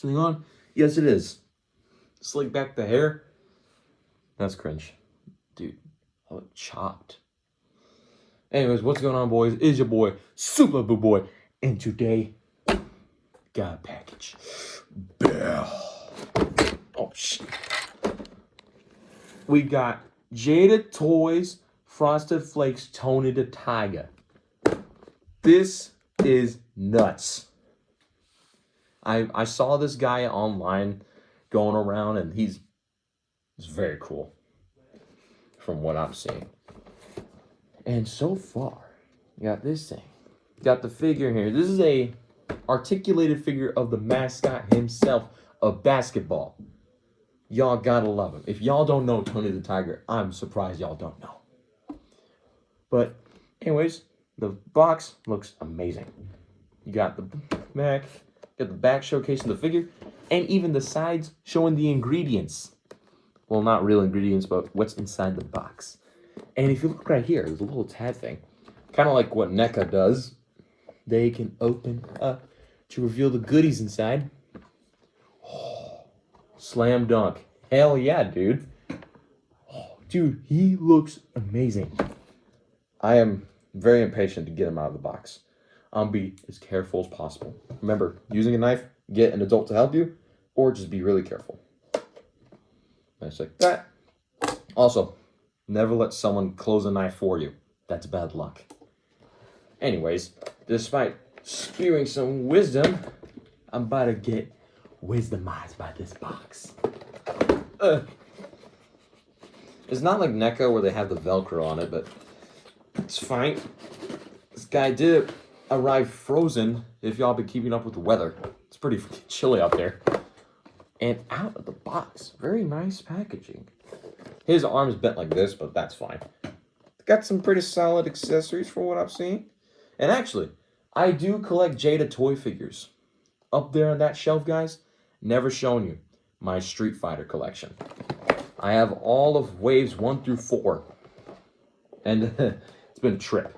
thing on? Yes, it is. Slick back the hair. That's cringe. Dude, I look chopped. Anyways, what's going on, boys? It's your boy, Super Boo Boy. And today, got a package. Bell. Oh, shit. We got Jada Toys Frosted Flakes Tony the Tiger. This is nuts. I saw this guy online going around, and he's very cool from what I'm seeing. And so far, you got this thing. You got the figure here. This is a articulated figure of the mascot himself of basketball. Y'all gotta love him. If y'all don't know Tony the Tiger, I'm surprised y'all don't know. But anyways, the box looks amazing. You got the back, showcasing the figure, and even the sides showing the ingredients. Well, not real ingredients, but what's inside the box. And if you look right here, there's a little tab thing. Kind of like what NECA does. They can open up to reveal the goodies inside. Oh, slam dunk. Hell yeah, dude. Oh, dude, he looks amazing. I am very impatient to get him out of the box. I'll be as careful as possible. Remember, using a knife, get an adult to help you, or just be really careful. Nice like that. Also, never let someone close a knife for you. That's bad luck. Anyways, despite spewing some wisdom, I'm about to get wisdomized by this box. It's not like NECA where they have the Velcro on it, but it's fine. This guy did arrive frozen, if y'all been keeping up with the weather. It's pretty chilly out there. And out of the box. Very nice packaging. His arm's bent like this, but that's fine. Got some pretty solid accessories for what I've seen. And actually, I do collect Jada toy figures. Up there on that shelf, guys, never shown you my Street Fighter collection. I have all of waves 1 through 4. And it's been a trip.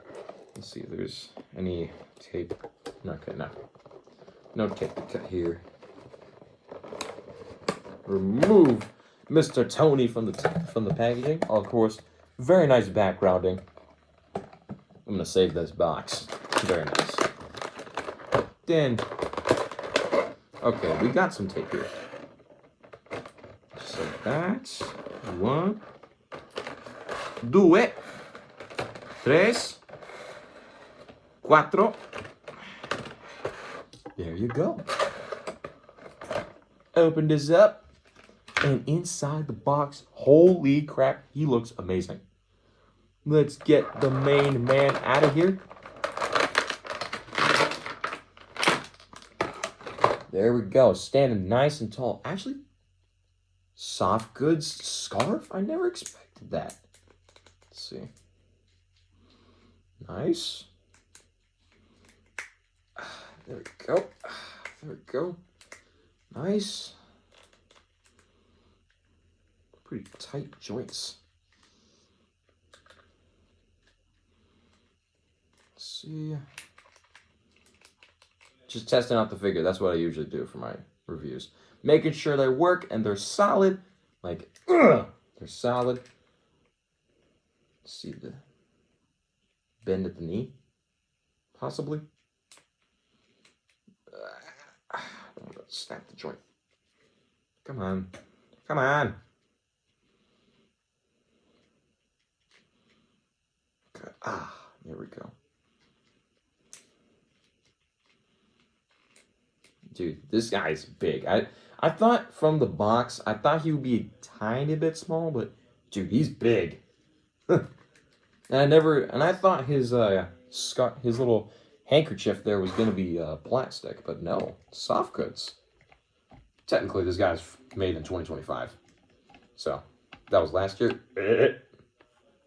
Let's see if there's any tape. Okay, no tape to cut here. Remove Mr. Tony from the packaging. Oh, of course, very nice backgrounding. I'm gonna save this box. Very nice. Then, okay, we got some tape here. So that's 1, 2, 3, 4. There you go. Open this up. And inside the box, holy crap, he looks amazing. Let's get the main man out of here. There we go, standing nice and tall. Actually, soft goods scarf? I never expected that. Let's see. Nice. There we go. There we go. Nice. Pretty tight joints. Let's see. Just testing out the figure. That's what I usually do for my reviews. Making sure they work and they're solid. Like, they're solid. Let's see the bend at the knee. Possibly. Snap the joint. Come on. Come on. There we go. Dude, this guy's big. I thought from the box, I thought he would be a tiny bit small, but dude, he's big. And I thought his little handkerchief there was gonna be plastic, but no, soft goods. Technically, this guy's made in 2025, so that was last year.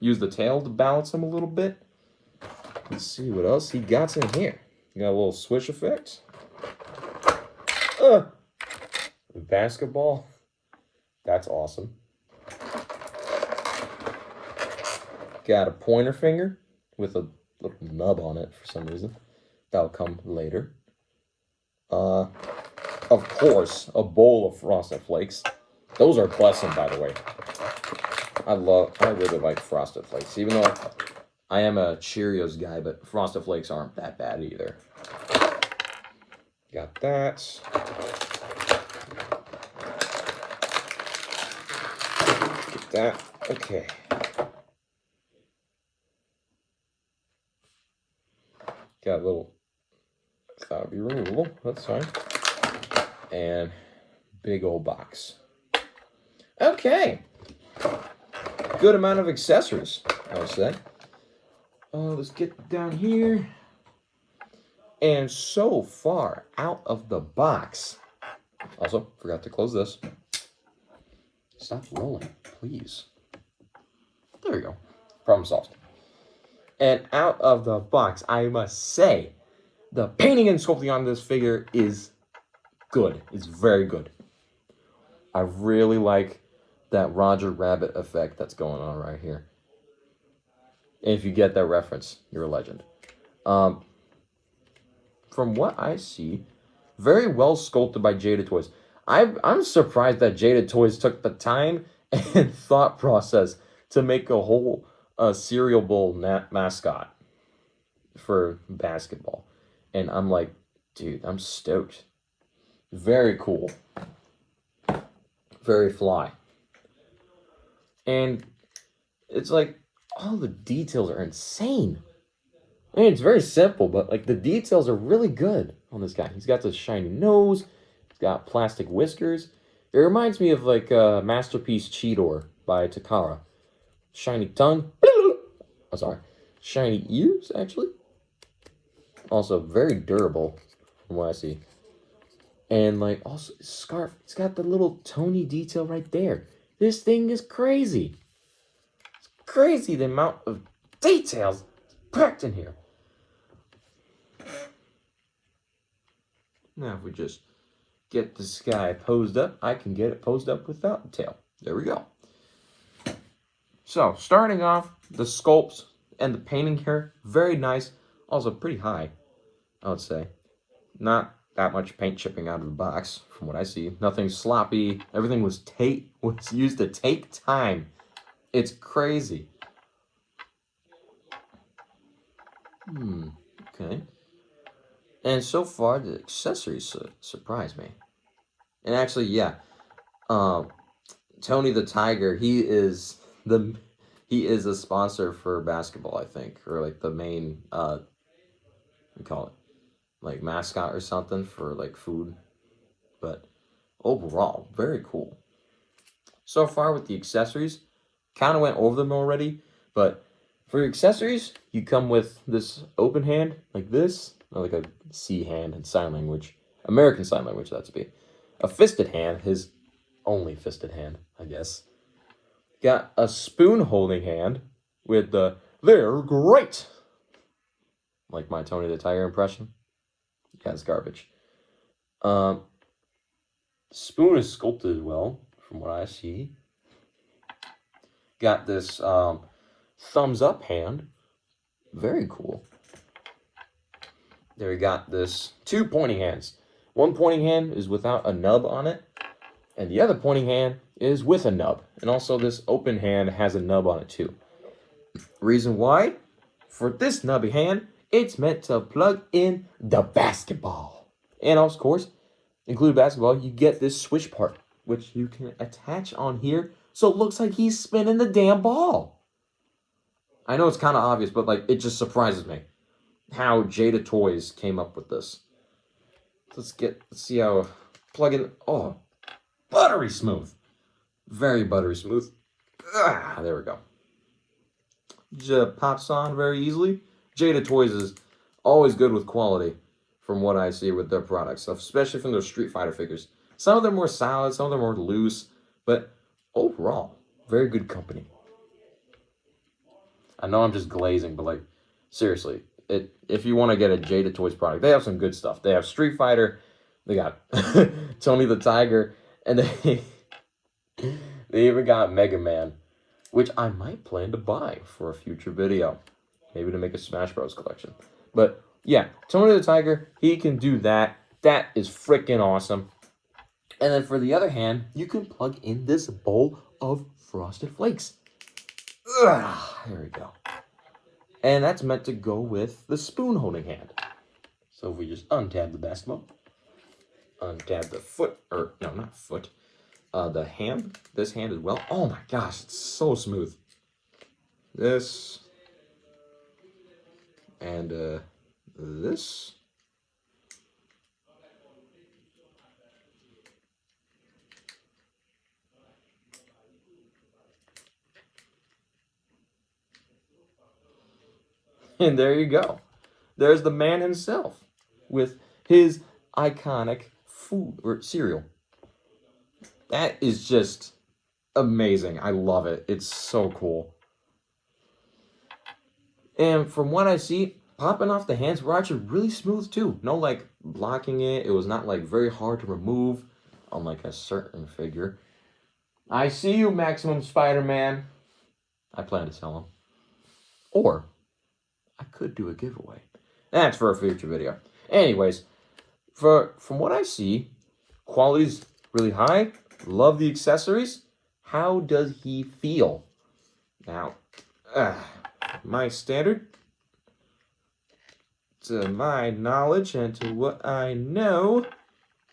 Use the tail to balance him a little bit. Let's see what else he got in here. You got a little swish effect. Basketball. That's awesome. Got a pointer finger with a little nub on it for some reason. That'll come later. of course, a bowl of Frosted Flakes. Those are blessing, by the way. I really like Frosted Flakes, even though I am a Cheerios guy, but Frosted Flakes aren't that bad either. Got that. Get that. Okay. Got a little, thought it'd be removable, that's fine. And big old box. Okay. Good amount of accessories, I would say. Let's get down here. And so far, out of the box. Also, forgot to close this. Stop rolling, please. There we go. Problem solved. And out of the box, I must say, the painting and sculpting on this figure is good. It's very good. I really like that Roger Rabbit effect that's going on right here. And if you get that reference, you're a legend. From what I see, very well sculpted by Jada Toys. I'm surprised that Jada Toys took the time and thought process to make a whole cereal bowl mascot for basketball. And I'm like, dude, I'm stoked. Very cool. Very fly. And it's like, all the details are insane. I mean, it's very simple, but like the details are really good on this guy. He's got this shiny nose. He's got plastic whiskers. It reminds me of like Masterpiece Cheetor by Takara. Shiny tongue. Oh, sorry. Shiny ears, actually. Also, very durable from what I see. And like, also, scarf. It's got the little Tony detail right there. This thing is crazy. It's crazy the amount of details packed in here. Now, if we just get this guy posed up, I can get it posed up without the tail. There we go. So, starting off, the sculpts and the painting here, very nice. Also, pretty high, I would say. Not that much paint chipping out of the box, from what I see. Nothing sloppy. Everything was used to take time. It's crazy. Okay. And so far, the accessories surprise me. And actually, yeah, Tony the Tiger, he is a sponsor for basketball, I think, or like the main we call it like mascot or something for like food. But overall, very cool. So far with the accessories, kind of went over them already, but for accessories, you come with this open hand like this, or like a C hand in sign language, American Sign Language, that to be. A fisted hand, his only fisted hand, I guess. Got a spoon holding hand with the "they're great," like my Tony the Tiger impression. Yeah, it's garbage. Spoon is sculpted well, from what I see. Got this thumbs up hand. Very cool. There we got this two pointing hands. One pointing hand is without a nub on it, and the other pointing hand is with a nub. And also this open hand has a nub on it too. Reason why? For this nubby hand, it's meant to plug in the basketball. And of course, include basketball, you get this switch part, which you can attach on here, so it looks like he's spinning the damn ball. I know it's kind of obvious, but like it just surprises me how Jada Toys came up with this. Let's see how plug in. Oh, buttery smooth. Very buttery smooth. There we go. Just pops on very easily. Jada Toys is always good with quality from what I see with their products, especially from their Street Fighter figures. Some of them more solid, some of them more loose, but overall, very good company. I know I'm just glazing, but like, seriously, if you want to get a Jada Toys product, they have some good stuff. They have Street Fighter, they got Tony the Tiger, and they even got Mega Man, which I might plan to buy for a future video. Maybe to make a Smash Bros. Collection. But yeah, Tony the Tiger, he can do that. That is freaking awesome. And then for the other hand, you can plug in this bowl of Frosted Flakes. Ugh, there we go. And that's meant to go with the spoon holding hand. So if we just untab the basketball, untab the foot, or no, not foot, the hand, this hand as well. Oh my gosh, it's so smooth. This, and this. And there you go. There's the man himself with his iconic food or cereal. That is just amazing. I love it. It's so cool. And from what I see, popping off the hands were actually really smooth too. No like blocking it. It was not like very hard to remove, unlike a certain figure. I see you, Maximum Spider-Man. I plan to sell him. Or I could do a giveaway. That's for a future video. Anyways, from what I see, quality's really high. Love the accessories. How does he feel? Now, my standard, to my knowledge and to what I know,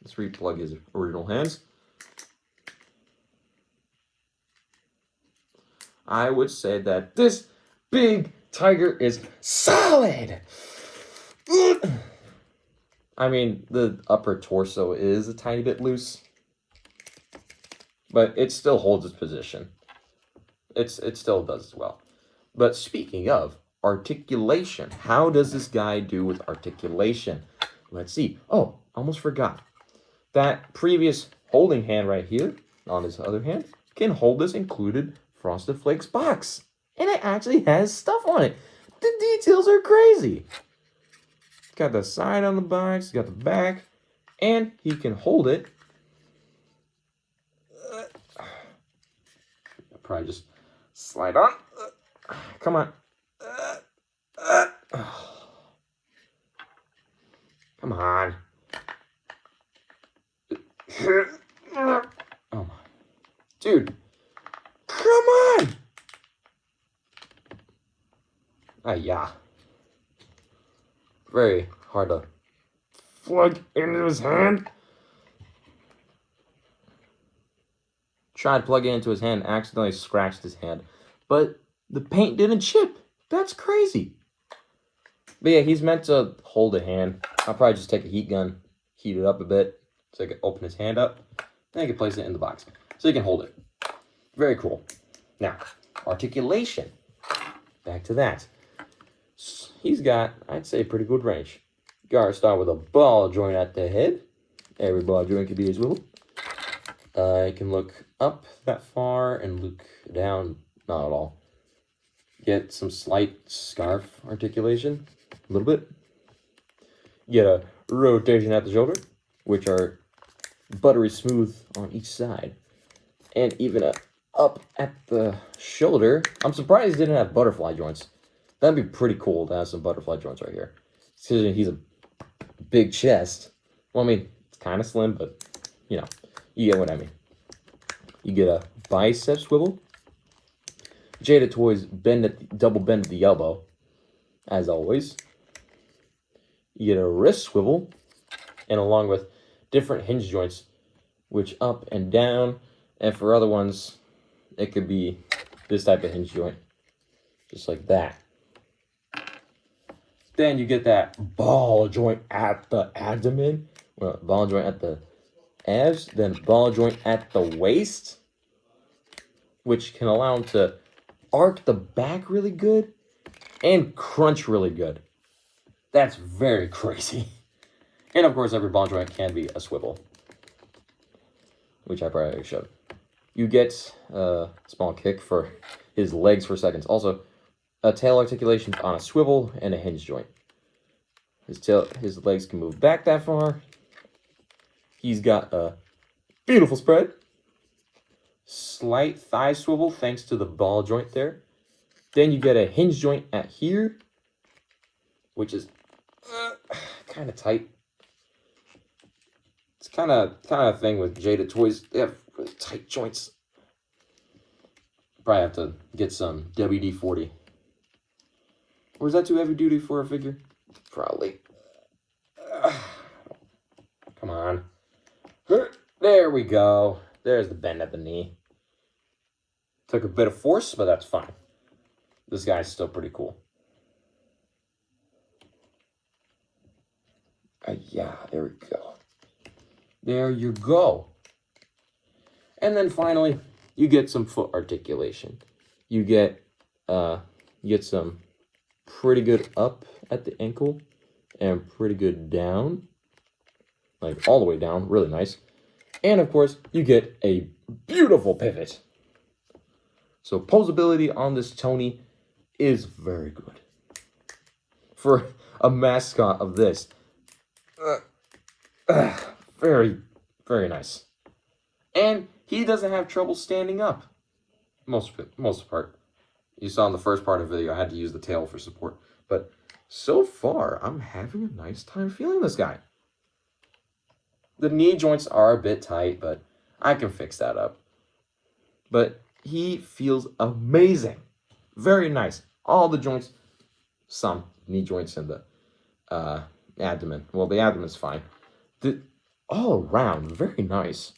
let's replug his original hands. I would say that this big tiger is solid. I mean, the upper torso is a tiny bit loose, but it still holds its position. It still does as well. But speaking of articulation, how does this guy do with articulation? Let's see. Oh, almost forgot. That previous holding hand right here, on his other hand, can hold this included Frosted Flakes box. And it actually has stuff on it. The details are crazy. It's got the side on the box, it's got the back, and he can hold it. I'll probably just slide on. Come on. Come on. Oh my. Dude. Come on. Yeah. Very hard to plug into his hand. Tried to plug it into his hand, accidentally scratched his hand. But the paint didn't chip. That's crazy. But yeah, he's meant to hold a hand. I'll probably just take a heat gun, heat it up a bit, so I can open his hand up. Then I can place it in the box, so he can hold it. Very cool. Now, articulation. Back to that. He's got, I'd say, pretty good range. Gotta start with a ball joint at the head. Every ball joint can be a swivel. I can look up that far and look down, not at all. Get some slight scarf articulation, a little bit. Get a rotation at the shoulder, which are buttery smooth on each side. And even a up at the shoulder. I'm surprised he didn't have butterfly joints. That'd be pretty cool to have some butterfly joints right here. He's a big chest. Well, I mean, it's kind of slim, but, you know, you get what I mean. You get a bicep swivel. Jada Toys double bend at the elbow, as always. You get a wrist swivel, and along with different hinge joints, which up and down, and for other ones, it could be this type of hinge joint, just like that. Then you get that ball joint at the abdomen, well, ball joint at the abs, then ball joint at the waist, which can allow him to arc the back really good and crunch really good. That's very crazy. And of course, every ball joint can be a swivel, which I probably showed. You get a small kick for his legs for seconds. Also, a tail articulation on a swivel and a hinge joint. His legs can move back that far. He's got a beautiful spread. Slight thigh swivel thanks to the ball joint there. Then you get a hinge joint at here, which is kind of tight. It's kind of a thing with Jada toys. They have really tight joints. Probably have to get some WD-40. Or is that too heavy duty for a figure? Probably. Come on. There we go. There's the bend at the knee. Took a bit of force, but that's fine. This guy's still pretty cool. Yeah, there we go. There you go. And then finally, you get some foot articulation. You get some pretty good up at the ankle and pretty good down. Like all the way down, really nice. And of course, you get a beautiful pivot. So posability on this Tony is very good. For a mascot of this, very, very nice. And he doesn't have trouble standing up. Most of the part. You saw in the first part of the video, I had to use the tail for support. But so far, I'm having a nice time feeling this guy. The knee joints are a bit tight, but I can fix that up. But he feels amazing. Very nice. All the joints, some knee joints in the abdomen. Well, the abdomen's fine. All around, very nice.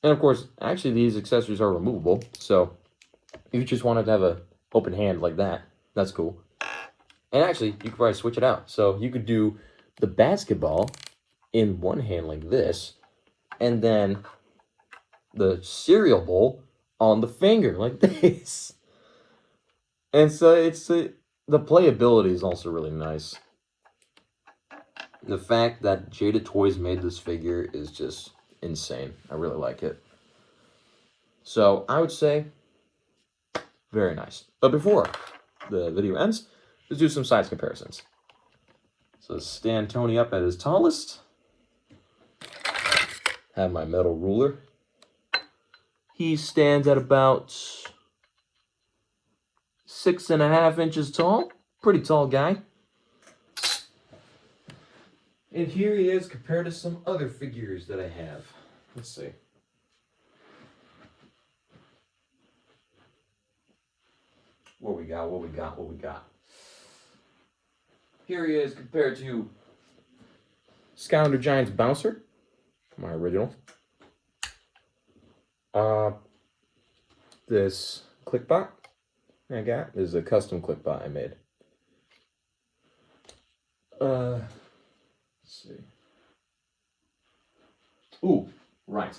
And of course, actually these accessories are removable. So if you just wanted to have an open hand like that, that's cool. And actually, you could probably switch it out. So you could do the basketball in one hand like this, and then the cereal bowl on the finger like this. And so it's the playability is also really nice. The fact that Jada Toys made this figure is just insane. I really like it. So I would say very nice. But before the video ends, let's do some size comparisons. So stand Tony up at his tallest. Have my metal ruler. He stands at about 6.5 inches tall. Pretty tall guy. And here he is compared to some other figures that I have. Let's see. What we got? Here he is compared to Scavenger Giant's Bouncer, my original. This clickbot I got is a custom clickbot I made. Let's see. Ooh, right.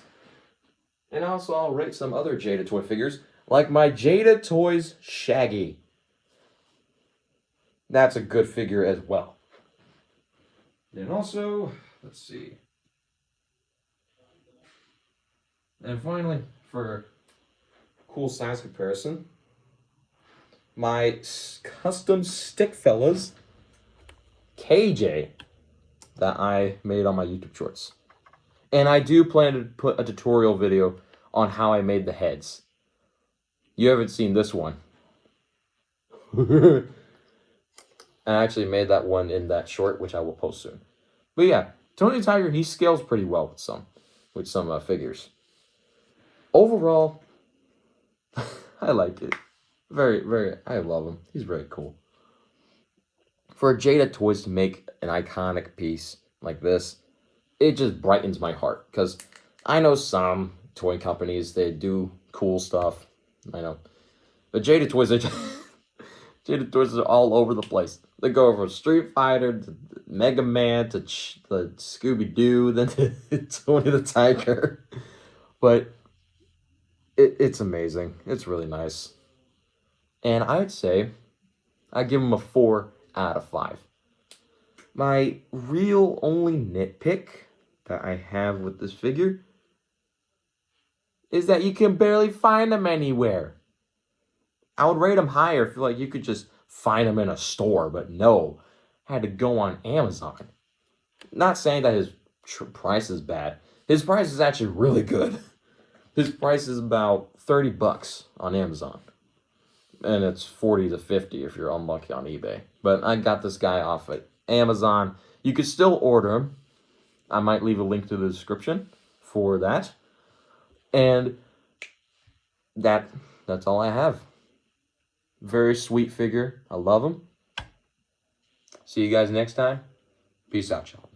And also I'll rate some other Jada toy figures, like my Jada Toys Shaggy. That's a good figure as well. And also, let's see. And finally, for cool size comparison, my custom stick fellas KJ that I made on my YouTube shorts. And I do plan to put a tutorial video on how I made the heads. You haven't seen this one. I actually made that one in that short, which I will post soon. But yeah, Tony the Tiger, he scales pretty well with some figures. Overall, I like it. I love him. He's very cool. For Jada Toys to make an iconic piece like this, it just brightens my heart. Because I know some toy companies, they do cool stuff. I know. But Jada Toys, Jada Toys are all over the place. They go from Street Fighter to Mega Man to the Scooby-Doo, then to Tony the Tiger. But it's amazing. It's really nice. And I'd say I'd give him a 4 out of 5. My real only nitpick that I have with this figure is that you can barely find him anywhere. I would rate him higher if like you could just find him in a store, but no, I had to go on Amazon. Not saying that his price is bad. His price is actually really good. His price is about $30 on Amazon. And it's 40 to 50 if you're unlucky on eBay. But I got this guy off at Amazon. You could still order him. I might leave a link to the description for that. And that's all I have. Very sweet figure. I love him. See you guys next time. Peace out, y'all.